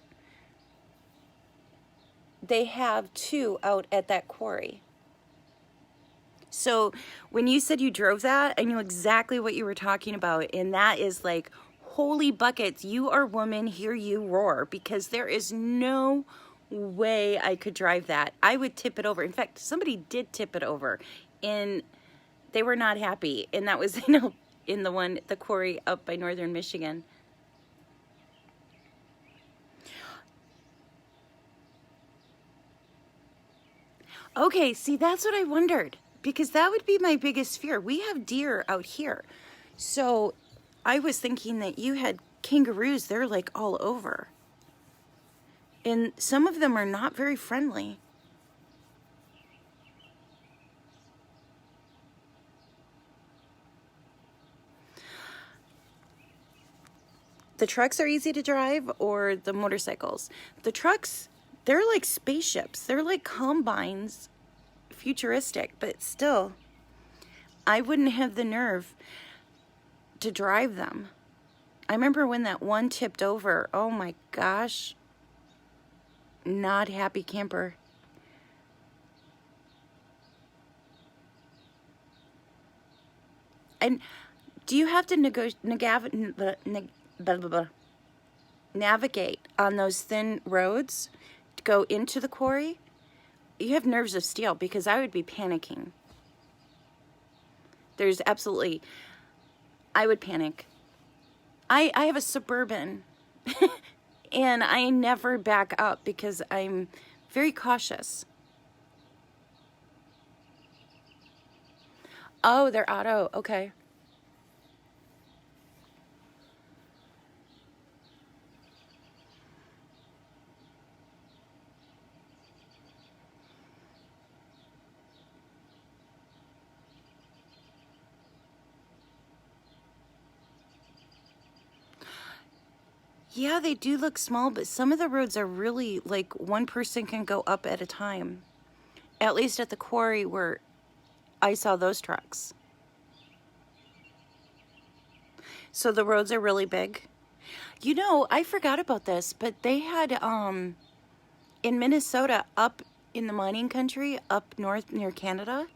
they have 2 out at that quarry. So when you said you drove that, I knew exactly what you were talking about, and that is like, holy buckets, you are woman, hear you roar, because there is no way I could drive that. I would tip it over. In fact, somebody did tip it over, and they were not happy, and that was in the quarry up by northern Michigan. Okay, see, that's what I wondered, because that would be my biggest fear. We have deer out here, so I was thinking that you had kangaroos. They're like all over. And some of them are not very friendly. The trucks are easy to drive, or the motorcycles? The trucks, they're like spaceships. They're like combines, futuristic, but still, I wouldn't have the nerve to drive them. I remember when that one tipped over. Oh my gosh. Not happy camper. And do you have to navigate on those thin roads to go into the quarry? You have nerves of steel, because I would be panicking. There's absolutely, I would panic. I have a Suburban and I never back up because I'm very cautious. Oh, they're auto. Okay. Yeah, they do look small, but some of the roads are really like one person can go up at a time. At least at the quarry where I saw those trucks. So the roads are really big. You know, I forgot about this, but they had in Minnesota, up in the mining country, up north near Canada,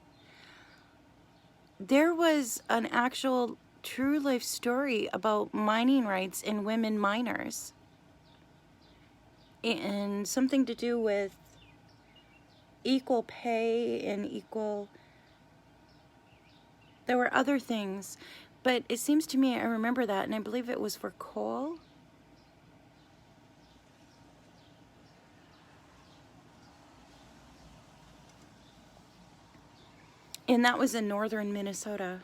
there was an actual true life story about mining rights and women miners. And something to do with equal pay and equal... There were other things, but it seems to me I remember that, and I believe it was for coal. And that was in northern Minnesota.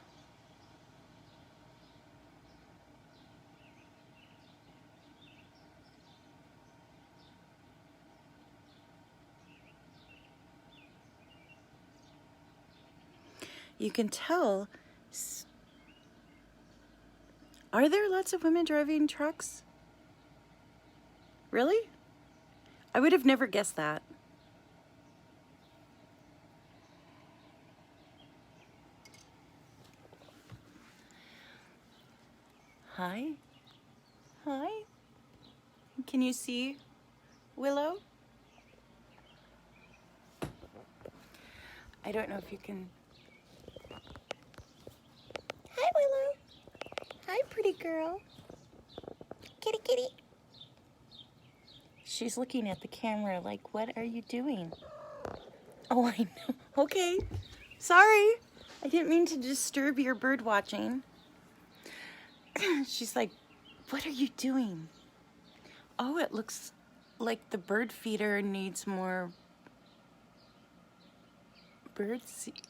You can tell. Are there lots of women driving trucks? Really? I would have never guessed that. Hi. Hi. Can you see Willow? I don't know if you can. Hi, Willow. Hi, pretty girl. Kitty, kitty. She's looking at the camera like, what are you doing? Oh, I know. Okay. Sorry. I didn't mean to disturb your bird watching. She's like, what are you doing? Oh, it looks like the bird feeder needs more bird seed.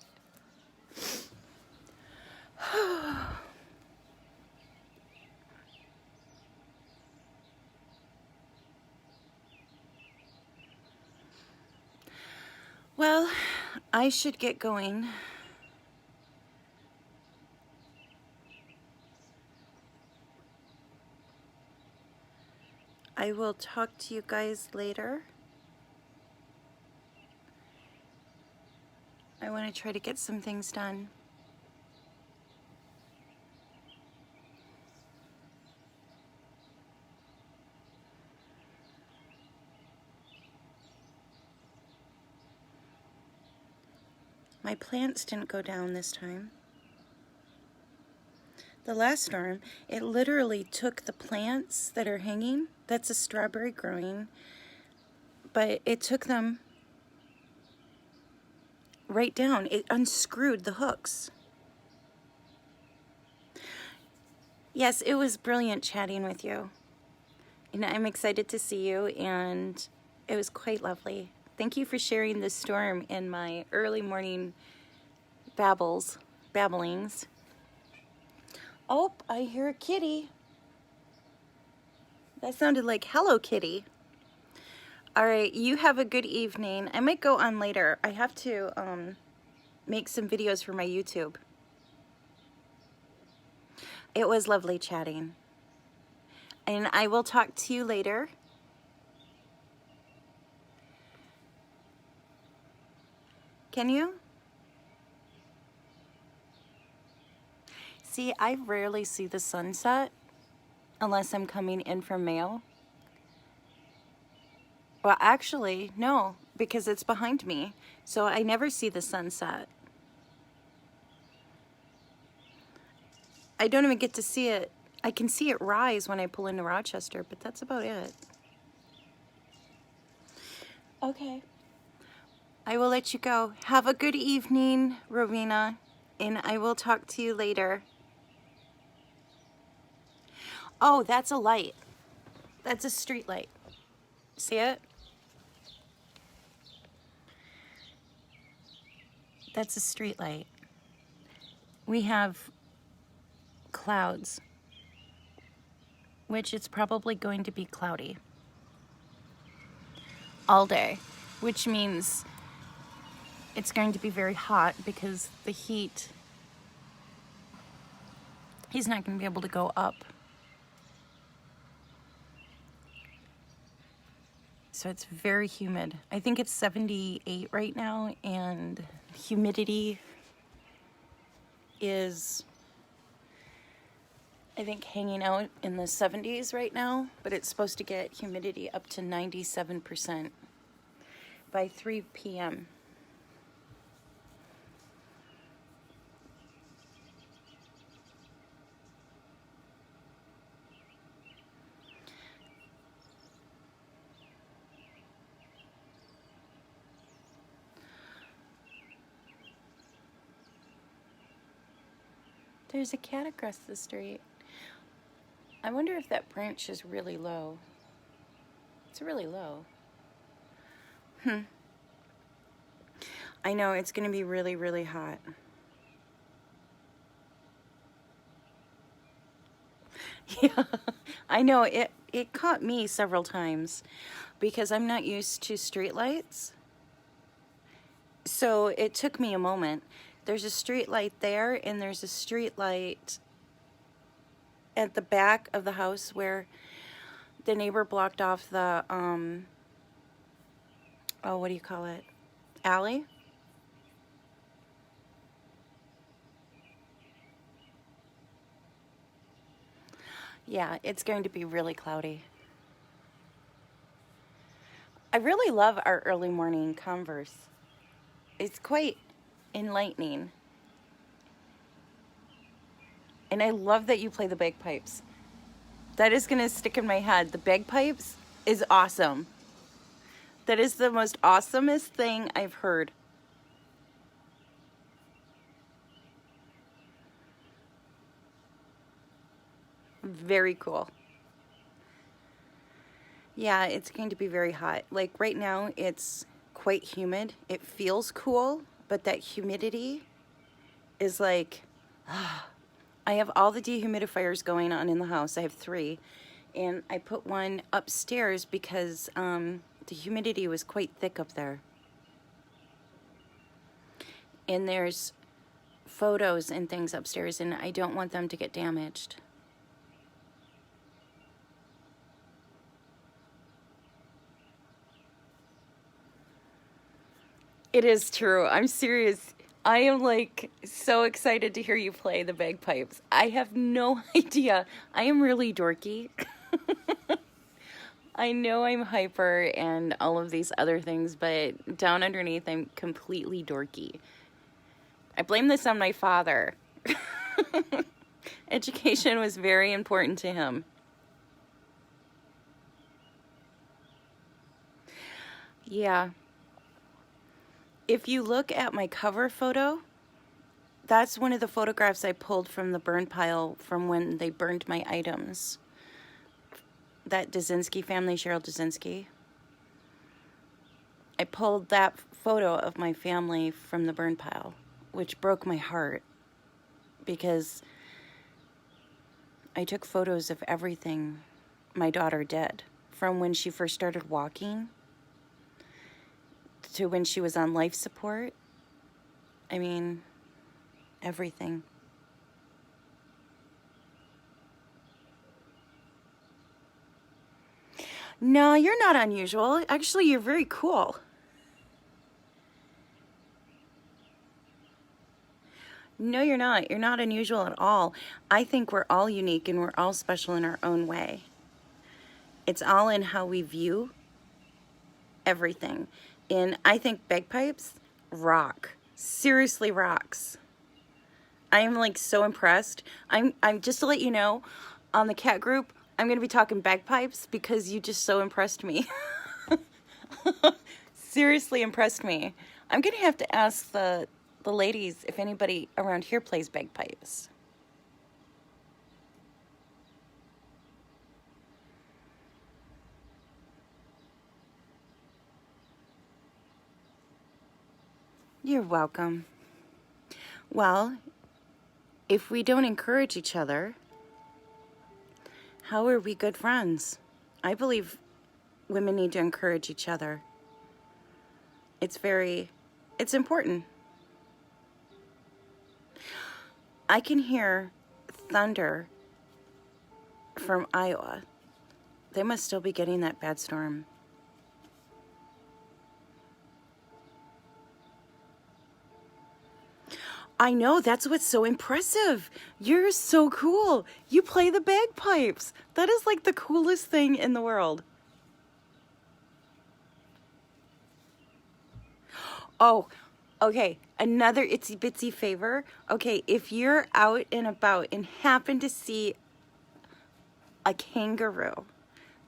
Well, I should get going. I will talk to you guys later. I want to try to get some things done. My plants didn't go down this time. The last storm, it literally took the plants that are hanging, that's a strawberry growing, but it took them right down. It unscrewed the hooks. Yes, it was brilliant chatting with you. And I'm excited to see you, and it was quite lovely. Thank you for sharing this storm in my early morning babblings. Oh, I hear a kitty. That sounded like Hello Kitty. All right, you have a good evening. I might go on later. I have to make some videos for my YouTube. It was lovely chatting. And I will talk to you later. Can you? See, I rarely see the sunset unless I'm coming in from Mayo. Well, actually, no, because it's behind me. So I never see the sunset. I don't even get to see it. I can see it rise when I pull into Rochester, but that's about it. Okay. I will let you go. Have a good evening, Rowena, and I will talk to you later. Oh, that's a light. That's a street light. See it? That's a street light. We have clouds, which it's probably going to be cloudy all day, which means it's going to be very hot because the heat is not going to be able to go up. So it's very humid. I think it's 78 right now, and humidity is, I think, hanging out in the 70s right now, but it's supposed to get humidity up to 97% by 3 p.m. There's a cat across the street. I wonder if that branch is really low. It's really low. I know, it's going to be really, really hot. Yeah, I know, it caught me several times because I'm not used to street lights. So it took me a moment. There's a street light there, and there's a street light at the back of the house where the neighbor blocked off the, oh, what do you call it? Alley? Yeah, it's going to be really cloudy. I really love our early morning converse. It's quite enlightening. And I love that you play the bagpipes. That is going to stick in my head. The bagpipes is awesome. That is the most awesomest thing I've heard. Very cool. Yeah, it's going to be very hot. Like right now, it's quite humid. It feels cool, but that humidity is like, I have all the dehumidifiers going on in the house. I have 3. And I put one upstairs because the humidity was quite thick up there. And there's photos and things upstairs, and I don't want them to get damaged. It is true. I'm serious. I am like so excited to hear you play the bagpipes. I have no idea. I am really dorky. I know I'm hyper and all of these other things, but down underneath I'm completely dorky. I blame this on my father. Education was very important to him. Yeah. If you look at my cover photo, that's one of the photographs I pulled from the burn pile from when they burned my items. That Dzinski family, Cheryl Dzinski. I pulled that photo of my family from the burn pile, which broke my heart because I took photos of everything my daughter did, from when she first started walking to when she was on life support. I mean, everything. No, you're not unusual. Actually, you're very cool. No, you're not. You're not unusual at all. I think we're all unique and we're all special in our own way. It's all in how we view everything. And I think bagpipes rock. Seriously rocks. I am like so impressed. I'm just to let you know, on the cat group, I'm going to be talking bagpipes because you just so impressed me. Seriously impressed me. I'm going to have to ask the ladies if anybody around here plays bagpipes. You're welcome. Well, if we don't encourage each other, how are we good friends? I believe women need to encourage each other. It's important. I can hear thunder from Iowa. They must still be getting that bad storm. I know, that's what's so impressive. You're so cool. You play the bagpipes. That is like the coolest thing in the world. Oh, okay. Another itsy bitsy favor. Okay, if you're out and about and happen to see a kangaroo,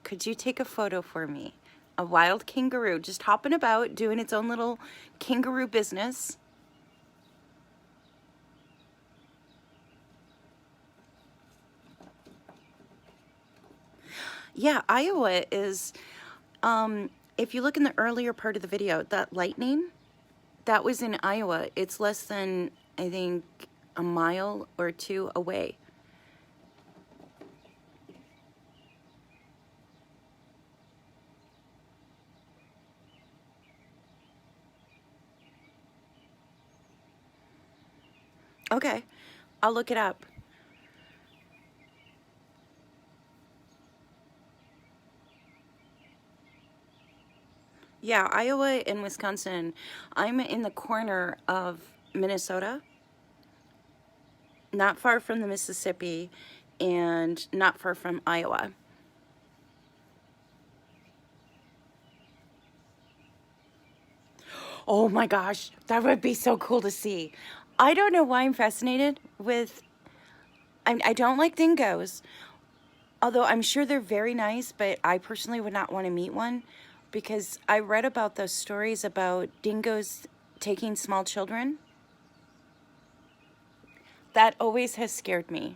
could you take a photo for me? A wild kangaroo just hopping about, doing its own little kangaroo business. Yeah, Iowa is, if you look in the earlier part of the video, that lightning, that was in Iowa. It's less than, I think, a mile or two away. Okay, I'll look it up. Yeah, Iowa and Wisconsin. I'm in the corner of Minnesota, not far from the Mississippi, and not far from Iowa. Oh my gosh, that would be so cool to see. I don't know why I'm fascinated with, I don't like dingoes, although I'm sure they're very nice, but I personally would not want to meet one because I read about those stories about dingoes taking small children. That always has scared me.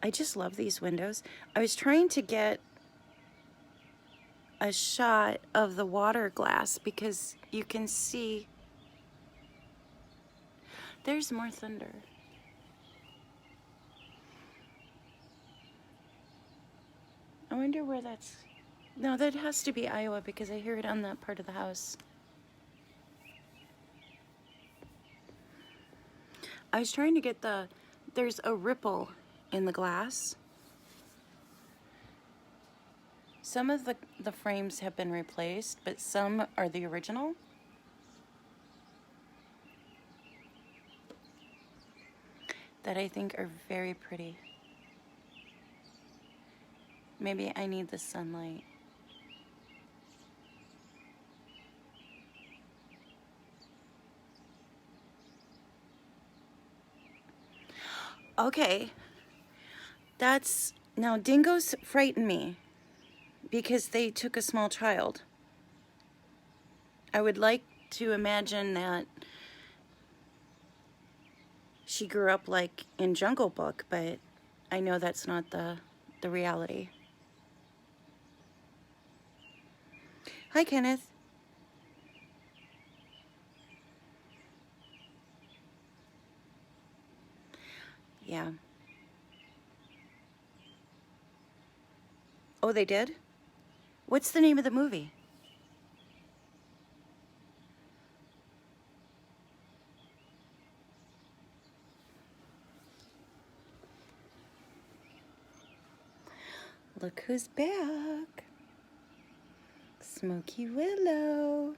I just love these windows. I was trying to get a shot of the water glass because you can see there's more thunder. I wonder where that's... No, that has to be Iowa because I hear it on that part of the house. I was trying to get there's a ripple in the glass. Some of the frames have been replaced, but some are the original. That I think are very pretty. Maybe I need the sunlight. Okay. Now dingoes frighten me because they took a small child. I would like to imagine that she grew up like in Jungle Book, but I know that's not the reality. Hi, Kenneth. Yeah. Oh, they did? What's the name of the movie? Look who's back. Smokey Willow.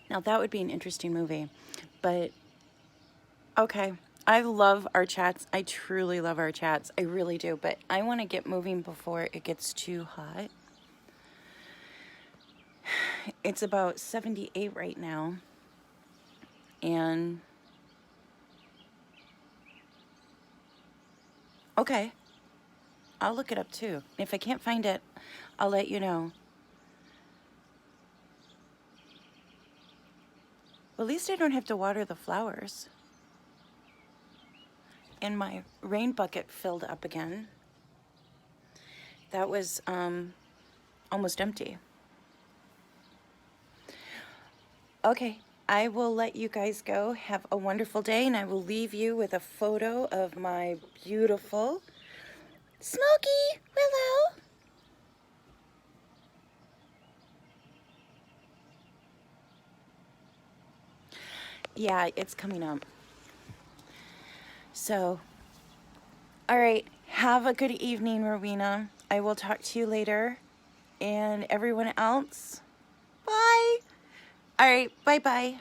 Now that would be an interesting movie, but okay. I love our chats. I truly love our chats. I really do, but I want to get moving before it gets too hot. It's about 78 right now, and okay, I'll look it up too. If I can't find it, I'll let you know. Well, at least I don't have to water the flowers. And my rain bucket filled up again. That was almost empty. Okay, I will let you guys go. Have a wonderful day, and I will leave you with a photo of my beautiful Smokey Willow. Yeah, it's coming up. So, all right, have a good evening, Rowena. I will talk to you later. And everyone else, bye. All right, bye-bye.